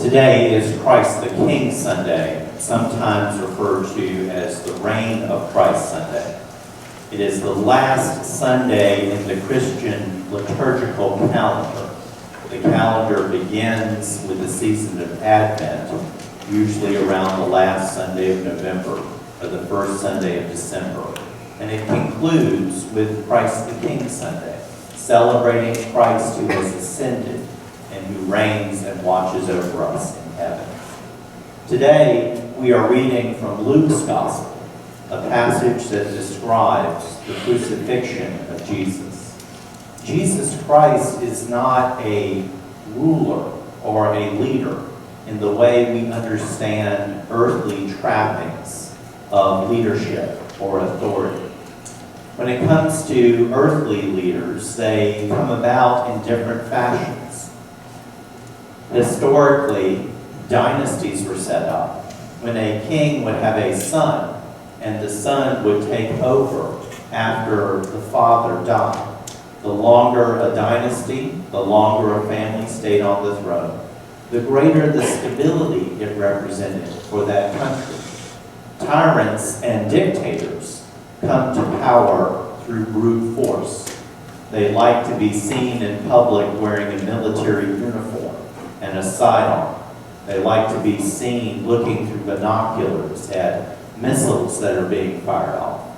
Today is Christ the King Sunday, sometimes referred to as the Reign of Christ Sunday. It is the last Sunday in the Christian liturgical calendar. The calendar begins with the season of Advent, usually around the last Sunday of November or the first Sunday of December. And it concludes with Christ the King Sunday, celebrating Christ who has ascended and who reigns and watches over us in heaven. Today, we are reading from Luke's Gospel, a passage that describes the crucifixion of Jesus. Jesus Christ is not a ruler or a leader in the way we understand earthly trappings of leadership or authority. When it comes to earthly leaders, they come about in different fashions. Historically, dynasties were set up when a king would have a son, and the son would take over after the father died. The longer a dynasty, the longer a family stayed on the throne, the greater the stability it represented for that country. Tyrants and dictators come to power through brute force. They like to be seen in public wearing a military uniform and a sidearm. They like to be seen looking through binoculars at missiles that are being fired off.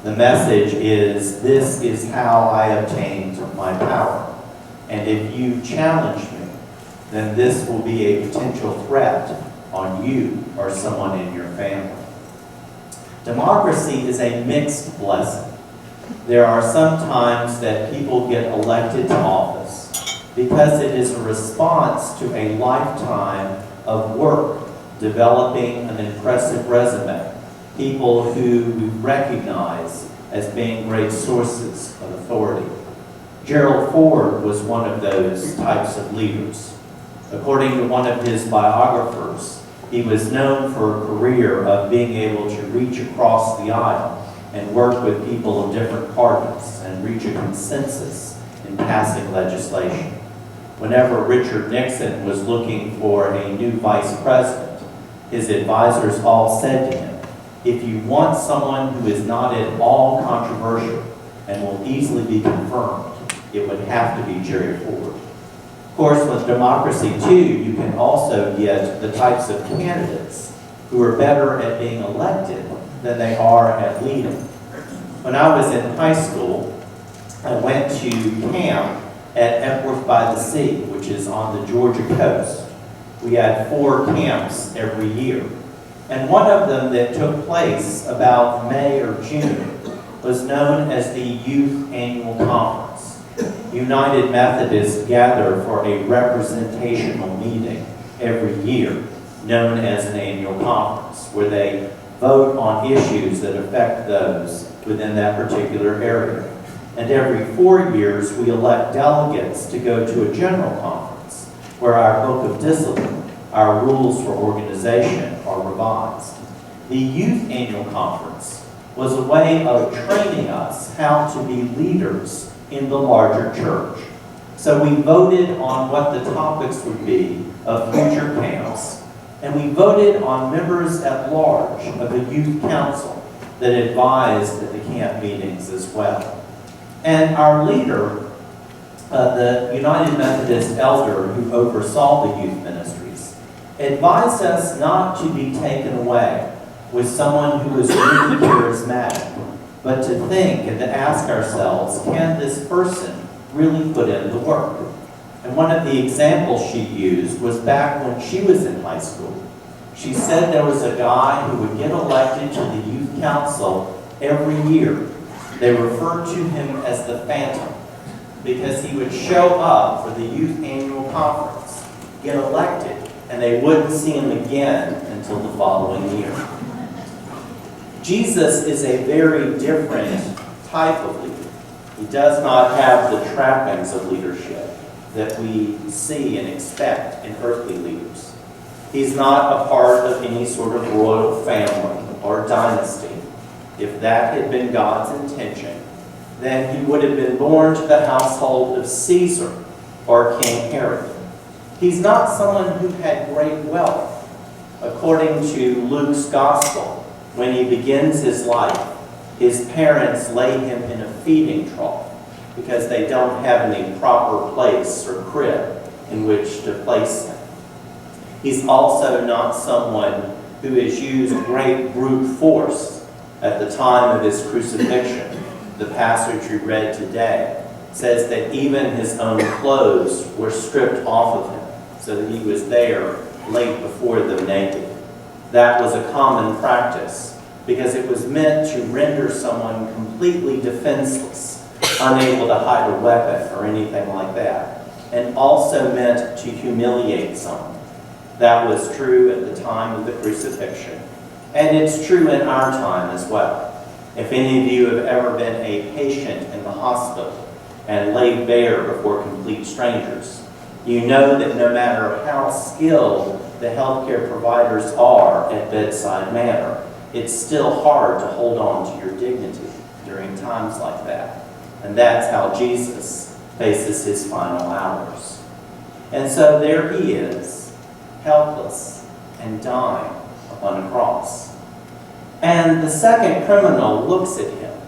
The message is, this is how I obtained my power. And if you challenge me, then this will be a potential threat on you or someone in your family. Democracy is a mixed blessing. There are some times that people get elected to office because it is a response to a lifetime of work, developing an impressive resume, people who we recognize as being great sources of authority. Gerald Ford was one of those types of leaders. According to one of his biographers, he was known for a career of being able to reach across the aisle and work with people of different parties and reach a consensus in passing legislation. Whenever Richard Nixon was looking for a new vice president, his advisors all said to him, if you want someone who is not at all controversial and will easily be confirmed, it would have to be Jerry Ford. Of course, with democracy too, you can also get the types of candidates who are better at being elected than they are at leading. When I was in high school, I went to camp at Epworth-by-the-Sea, which is on the Georgia coast. We had 4 camps every year. And one of them that took place about May or June was known as the Youth Annual Conference. United Methodists gather for a representational meeting every year, known as an annual conference, where they vote on issues that affect those within that particular area. And every 4 years, we elect delegates to go to a general conference where our book of discipline, our rules for organization are revised. The Youth Annual Conference was a way of training us how to be leaders in the larger church. So we voted on what the topics would be of future camps, and we voted on members at large of the youth council that advised at the camp meetings as well. And our leader, the United Methodist elder who oversaw the youth ministries, advised us not to be taken away with someone who was really charismatic, but to think and to ask ourselves, can this person really put in the work? And one of the examples she used was back when she was in high school. She said there was a guy who would get elected to the youth council every year. They referred to him as the Phantom because he would show up for the youth annual conference, get elected, and they wouldn't see him again until the following year. Jesus is a very different type of leader. He does not have the trappings of leadership that we see and expect in earthly leaders. He's not a part of any sort of royal family or dynasty. If that had been God's intention, then he would have been born to the household of Caesar or King Herod. He's not someone who had great wealth. According to Luke's gospel, when he begins his life, his parents lay him in a feeding trough because they don't have any proper place or crib in which to place him. He's also not someone who has used great brute force at the time of his crucifixion. The passage we read today says that even his own clothes were stripped off of him so that he was there laid before them naked. That was a common practice because it was meant to render someone completely defenseless, unable to hide a weapon or anything like that, and also meant to humiliate someone. That was true at the time of the crucifixion, and it's true in our time as well. If any of you have ever been a patient in the hospital and laid bare before complete strangers, you know that no matter how skilled the healthcare providers are at bedside manner, it's still hard to hold on to your dignity during times like that. And that's how Jesus faces his final hours. And so there he is, helpless and dying upon a cross. And the second criminal looks at him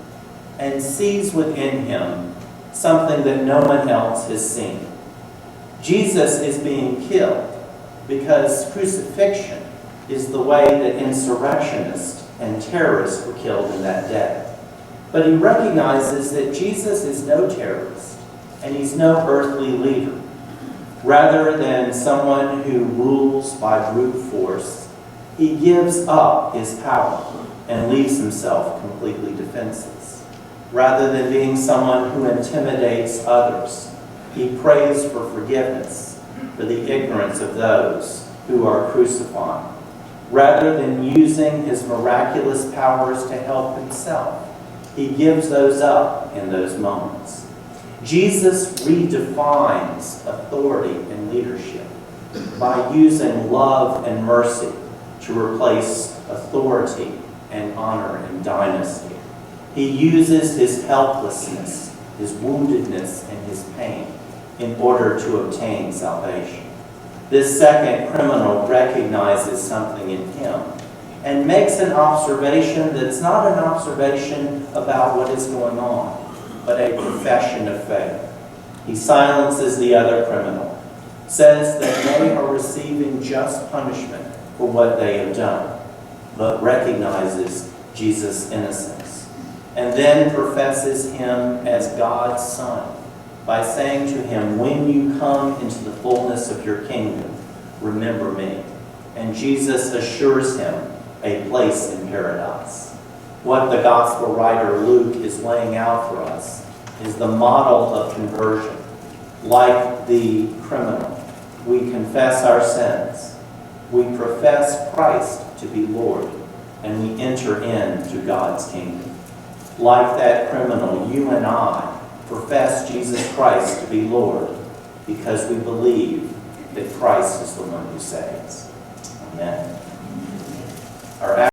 and sees within him something that no one else has seen. Jesus is being killed because crucifixion is the way that insurrectionists and terrorists were killed in that day. But he recognizes that Jesus is no terrorist and he's no earthly leader. Rather than someone who rules by brute force, he gives up his power and leaves himself completely defenseless. Rather than being someone who intimidates others, he prays for forgiveness for the ignorance of those who are crucified. Rather than using his miraculous powers to help himself, he gives those up in those moments. Jesus redefines authority and leadership by using love and mercy to replace authority and honor and dynasty. He uses his helplessness, his woundedness, and his pain in order to obtain salvation. This second criminal recognizes something in him and makes an observation that's not an observation about what is going on, but a profession of faith. He silences the other criminal, says that they are receiving just punishment for what they have done, but recognizes Jesus' innocence, and then professes him as God's Son by saying to him, "When you come into the fullness of your kingdom, remember me." And Jesus assures him a place in paradise. What the gospel writer Luke is laying out for us is the model of conversion. Like the criminal, we confess our sins, we profess Christ to be Lord, and we enter into God's kingdom. Like that criminal, you and I profess Jesus Christ to be Lord because we believe that Christ is the one who saves. Amen. Our